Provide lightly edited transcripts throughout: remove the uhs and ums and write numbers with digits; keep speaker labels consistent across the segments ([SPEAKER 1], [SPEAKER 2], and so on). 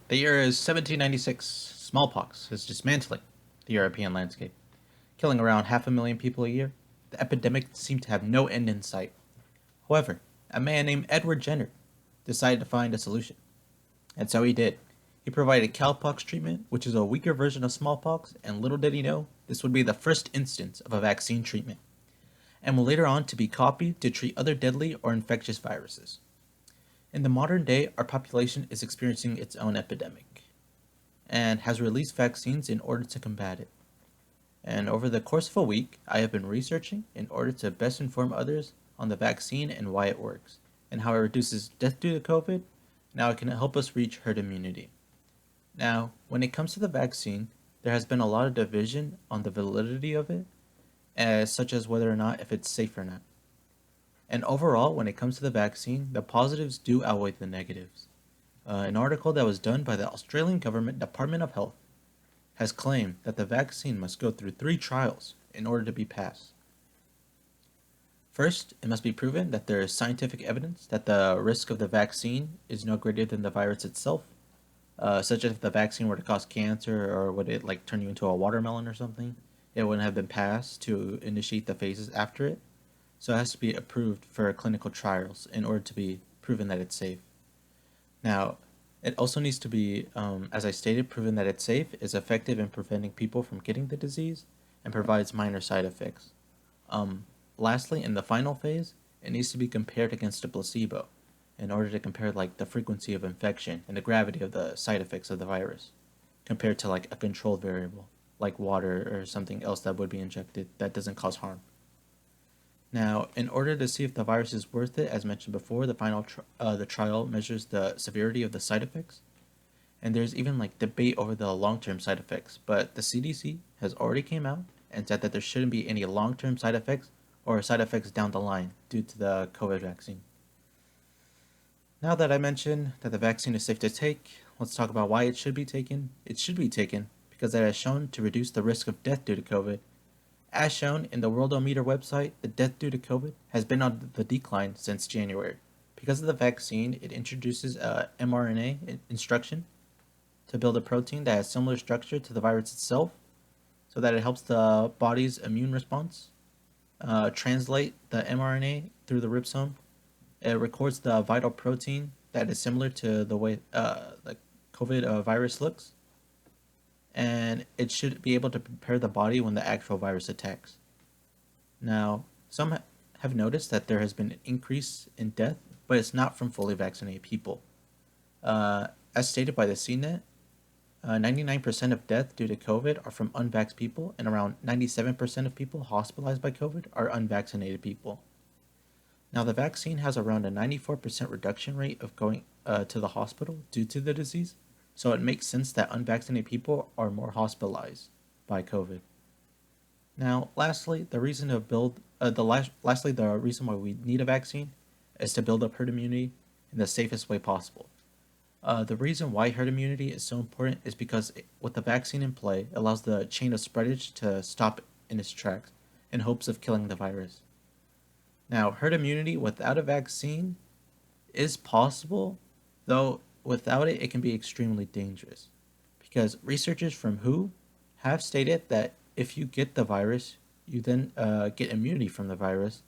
[SPEAKER 1] The year is 1796. Smallpox is dismantling the European landscape, killing around 500,000 people a year. The epidemic seemed to have no end in sight. However, a man named Edward Jenner decided to find a solution. And so he did. He provided cowpox treatment, which is a weaker version of smallpox, and little did he know, this would be the first instance of a vaccine treatment, and will later on to be copied to treat other deadly or infectious viruses. In the modern day, our population is experiencing its own epidemic and has released vaccines in order to combat it. And over the course of a week, I have been researching in order to best inform others on the vaccine and why it works, and how it reduces death due to COVID, and how it can help us reach herd immunity. Now, when it comes to the vaccine, there has been a lot of division on the validity of it, such as whether or not if it's safe or not. And overall, when it comes to the vaccine, the positives do outweigh the negatives. An article that was done by the Australian Government Department of Health has claimed that the vaccine must go through 3 trials in order to be passed. First, it must be proven that there is scientific evidence that the risk of the vaccine is no greater than the virus itself, such as if the vaccine were to cause cancer or would it like turn you into a watermelon or something, it wouldn't have been passed to initiate the phases after it. So it has to be approved for clinical trials in order to be proven that it's safe. Now, it also needs to be, as I stated, proven that it's safe, is effective in preventing people from getting the disease, and provides minor side effects. Um, Lastly, in the final phase, it needs to be compared against a placebo in order to compare like the frequency of infection and the gravity of the side effects of the virus compared to like a controlled variable like water or something else that would be injected that doesn't cause harm. Now, in order to see if the virus is worth it, as mentioned before, the trial measures the severity of the side effects, and there's even like debate over the long-term side effects. But the CDC has already came out and said that there shouldn't be any long-term side effects or side effects down the line due to the COVID vaccine. Now that I mentioned that the vaccine is safe to take, let's talk about why it should be taken. It should be taken because it has shown to reduce the risk of death due to COVID. As shown in the Worldometer website, the death due to COVID has been on the decline since January. Because of the vaccine, it introduces a mRNA instruction to build a protein that has similar structure to the virus itself, so that it helps the body's immune response translate the mRNA through the ribosome. It records the vital protein that is similar to the way the COVID virus looks, and it should be able to prepare the body when the actual virus attacks. Now, some have noticed that there has been an increase in death, but it's not from fully vaccinated people. As stated by the CNET, 99% of death due to COVID are from unvaxxed people, and around 97% of people hospitalized by COVID are unvaccinated people. Now, the vaccine has around a 94% reduction rate of going to the hospital due to the disease, so it makes sense that unvaccinated people are more hospitalized by COVID. Now, lastly, the reason to build lastly the reason why we need a vaccine is to build up herd immunity in the safest way possible. The reason why herd immunity is so important is because with the vaccine in play, it allows the chain of spreadage to stop in its tracks in hopes of killing the virus. Now, herd immunity without a vaccine is possible, though without it, it can be extremely dangerous. Because researchers from WHO have stated that if you get the virus, you then get immunity from the virus,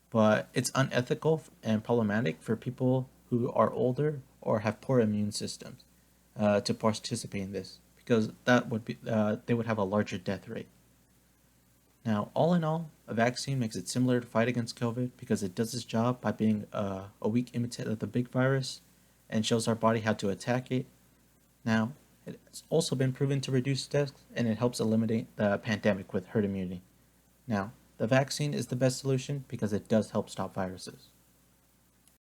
[SPEAKER 1] but it's unethical and problematic for people who are older or have poor immune systems to participate in this, because that would be they would have a larger death rate. Now, all in all, a vaccine makes it similar to fight against COVID because it does its job by being a weak imitate of the big virus and shows our body how to attack it. Now, it's also been proven to reduce deaths and it helps eliminate the pandemic with herd immunity. Now, the vaccine is the best solution because it does help stop viruses.